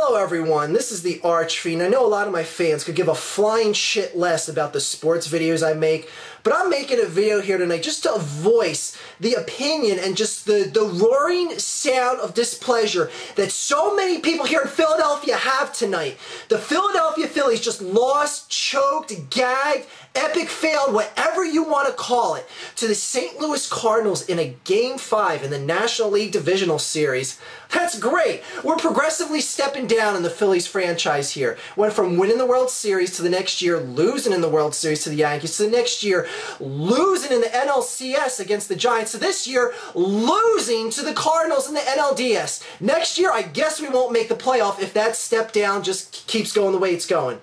Hello everyone, this is the Archfiend. I know a lot of my fans could give a flying shit less about the sports videos I make, but I'm making a video here tonight just to voice the opinion and just the roaring sound of displeasure that so many people here in Philadelphia have tonight. The Philadelphia Phillies just lost, choked, gagged, epic failed, whatever you want to call it, to the St. Louis Cardinals in a Game 5 in the National League Divisional Series. That's great. We're progressively stepping down in the Phillies franchise here. Went from winning the World Series to the next year losing in the World Series to the Yankees, to the next year losing in the NLCS against the Giants, to this year losing to the Cardinals in the NLDS. Next year, I guess we won't make the playoff if that step down just keeps going the way it's going.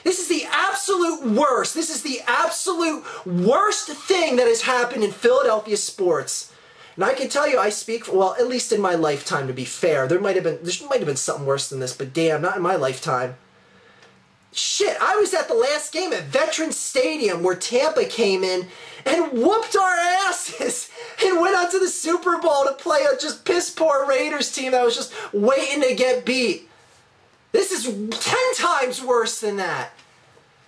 This is the absolute worst. This is the absolute worst thing that has happened in Philadelphia sports. And I can tell you, I speak, well, at least in my lifetime, to be fair. There might have been something worse than this, but damn, not in my lifetime. Shit, I was at the last game at Veterans Stadium where Tampa came in and whooped our asses and went on to the Super Bowl to play a just piss-poor Raiders team that was just waiting to get beat. This is 10 times worse than that.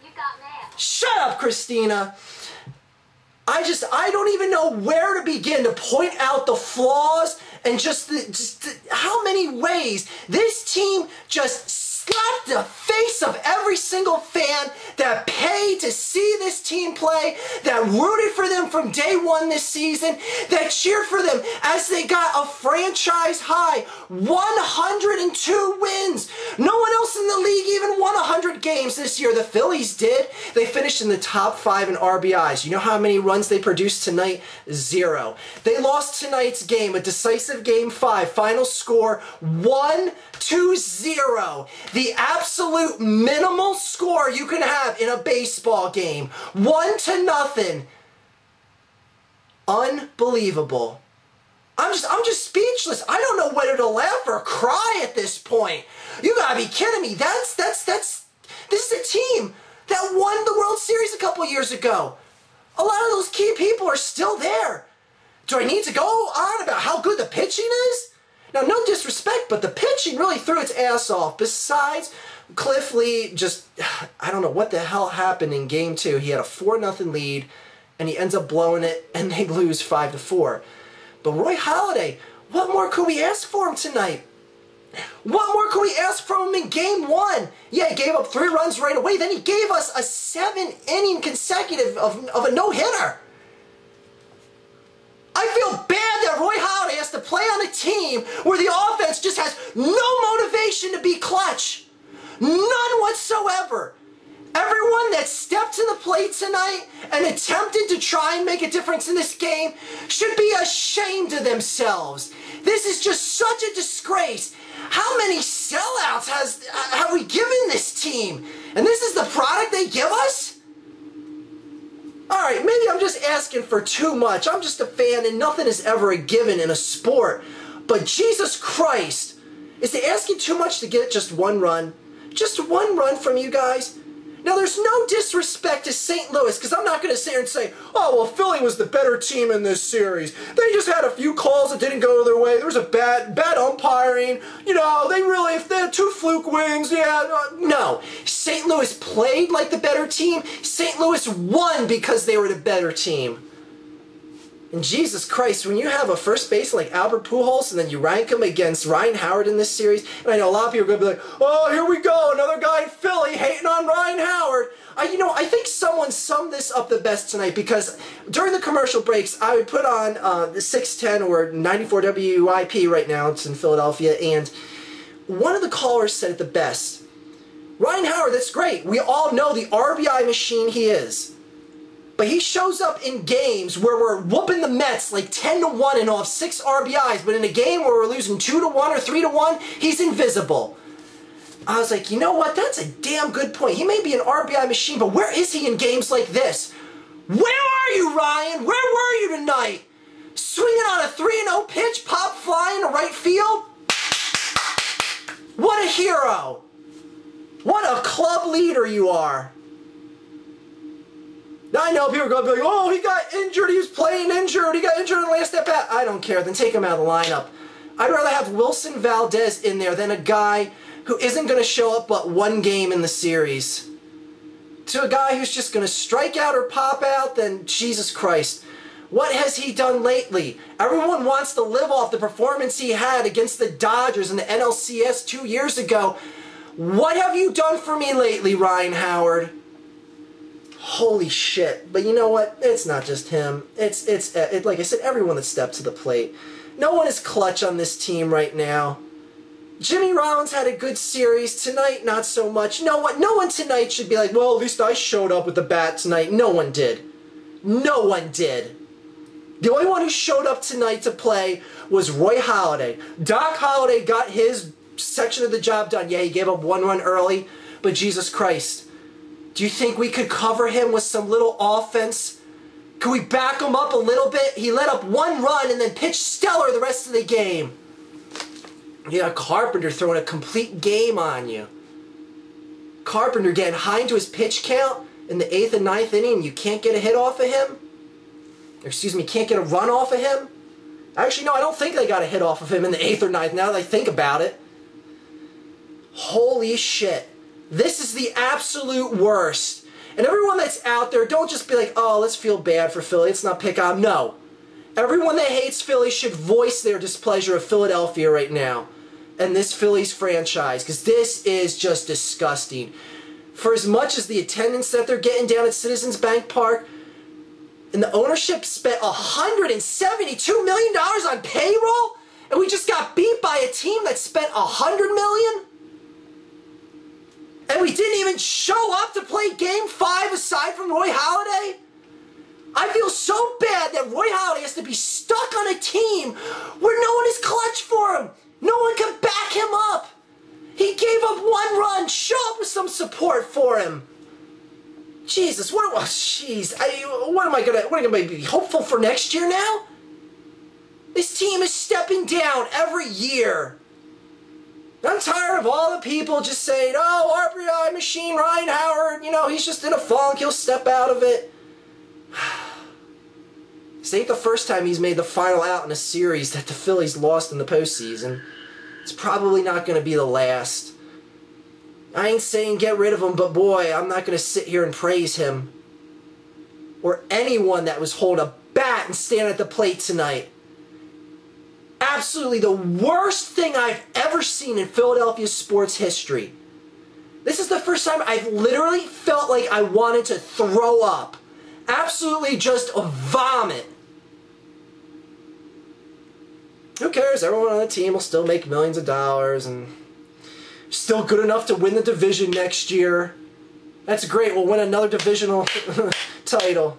You got mad. Shut up, Christina. I don't even know where to begin to point out the flaws and how many ways this team just slapped the face of every single fan that paid to see this team play, that rooted for them from day one this season, that cheered for them as they got a franchise high 102 wins. No one else in the league even won 100 games this year. The Phillies did. They finished in the top 5 in RBIs. You know how many runs they produced tonight? 0. They lost tonight's game, a decisive Game 5. Final score 1-0. The absolute minimal score you can have in a baseball game. 1-0. Unbelievable. I'm just speechless. I don't know whether to laugh or cry at this point. You gotta be kidding me. This is a team that won the World Series a couple years ago. A lot of those key people are still there. Do I need to go on about how good the pitching is? Now, no disrespect, but the pitching really threw its ass off. Besides, Cliff Lee just, I don't know what the hell happened in Game 2. He had a 4-0 lead, and he ends up blowing it, and they lose 5-4. But Roy Halladay, what more could we ask for him tonight? What more could we ask from him in Game 1? Yeah, he gave up 3 runs right away. Then he gave us a 7-inning consecutive of a no-hitter. I feel bad that Roy Halladay has to play on a team where the offense just has no motivation to be clutch. None whatsoever. Everyone that stepped to the plate tonight and attempted to try and make a difference in this game should be ashamed of themselves. This is just such a disgrace. How many sellouts have we given this team? And this is the product they give us? Alright, maybe I'm just asking for too much. I'm just a fan and nothing is ever a given in a sport. But Jesus Christ, is it asking too much to get just one run? Just one run from you guys? Now, there's no disrespect to St. Louis, because I'm not going to sit here and say, oh, well, Philly was the better team in this series. They just had a few calls that didn't go their way. There was a bad umpiring. You know, if they had 2 fluke wins, yeah. No. St. Louis played like the better team. St. Louis won because they were the better team. And Jesus Christ, when you have a first base like Albert Pujols and then you rank him against Ryan Howard in this series, and I know a lot of people are going to be like, oh, here we go, another guy in Philly hating on Ryan Howard. I think someone summed this up the best tonight, because during the commercial breaks, I would put on the 610 or 94 WIP right now, it's in Philadelphia, and one of the callers said it the best. Ryan Howard, that's great. We all know the RBI machine he is. But he shows up in games where we're whooping the Mets like 10-1 and he'll have 6 RBIs. But in a game where we're losing 2-1 or 3-1, he's invisible. I was like, you know what? That's a damn good point. He may be an RBI machine, but where is he in games like this? Where are you, Ryan? Where were you tonight? Swinging on a 3-0 pitch, pop fly into right field? What a hero. What a club leader you are. Now I know people are going to be like, oh, he got injured, he was playing injured, he got injured in the last at bat. I don't care, then take him out of the lineup. I'd rather have Wilson Valdez in there than a guy who isn't going to show up but one game in the series. To a guy who's just going to strike out or pop out, then Jesus Christ. What has he done lately? Everyone wants to live off the performance he had against the Dodgers in the NLCS 2 years ago. What have you done for me lately, Ryan Howard? Holy shit. But you know what? It's not just him. It's like I said, everyone that stepped to the plate. No one is clutch on this team right now. Jimmy Rollins had a good series. Tonight, not so much. No one tonight should be like, well, at least I showed up with the bat tonight. No one did. No one did. The only one who showed up tonight to play was Roy Halladay. Doc Halladay got his section of the job done. Yeah, he gave up 1 run early, but Jesus Christ. Do you think we could cover him with some little offense? Could we back him up a little bit? He let up 1 run and then pitched stellar the rest of the game. You got Carpenter throwing a complete game on you. Carpenter getting high into his pitch count in the 8th and 9th inning, and you can't get a hit off of him? Excuse me, can't get a run off of him? Actually, no, I don't think they got a hit off of him in the 8th or 9th, now that I think about it. Holy shit. This is the absolute worst. And everyone that's out there, don't just be like, oh, let's feel bad for Philly, let's not pick on. No. Everyone that hates Philly should voice their displeasure of Philadelphia right now and this Phillies franchise, because this is just disgusting. For as much as the attendance that they're getting down at Citizens Bank Park, and the ownership spent $172 million on payroll, and we just got beat by a team that spent $100 million? And we didn't even show up to play Game 5 aside from Roy Halladay? I feel so bad that Roy Halladay has to be stuck on a team where no one is clutch for him. No one can back him up. He gave up 1 run. Show up with some support for him. Jesus, what am I gonna be hopeful for next year now? This team is stepping down every year. I'm tired of all the people just saying, oh, RBI machine, Ryan Howard, you know, he's just in a funk, he'll step out of it. This ain't the first time he's made the final out in a series that the Phillies lost in the postseason. It's probably not going to be the last. I ain't saying get rid of him, but boy, I'm not going to sit here and praise him. Or anyone that was holding a bat and standing at the plate tonight. Absolutely the worst thing I've ever seen in Philadelphia sports history. This is the first time I've literally felt like I wanted to throw up. Absolutely just a vomit. Who cares? Everyone on the team will still make millions of dollars and still good enough to win the division next year. That's great. We'll win another divisional title.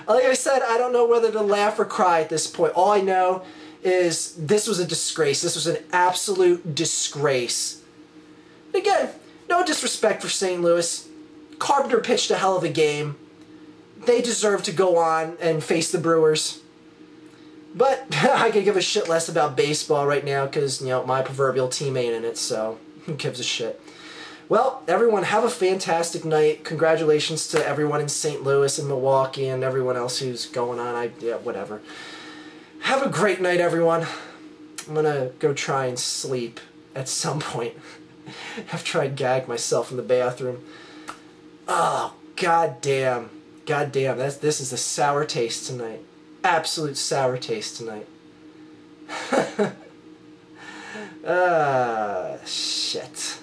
Like I said, I don't know whether to laugh or cry at this point. All I know is this was a disgrace. This was an absolute disgrace. Again, no disrespect for St. Louis. Carpenter pitched a hell of a game. They deserve to go on and face the Brewers. But I could give a shit less about baseball right now because, you know, my proverbial team ain't in it, so who gives a shit? Well, everyone, have a fantastic night. Congratulations to everyone in St. Louis and Milwaukee and everyone else who's going on. Yeah, whatever. Have a great night, everyone. I'm gonna go try and sleep at some point after I gag myself in the bathroom. Oh, goddamn. Goddamn, this is a sour taste tonight. Absolute sour taste tonight. Shit.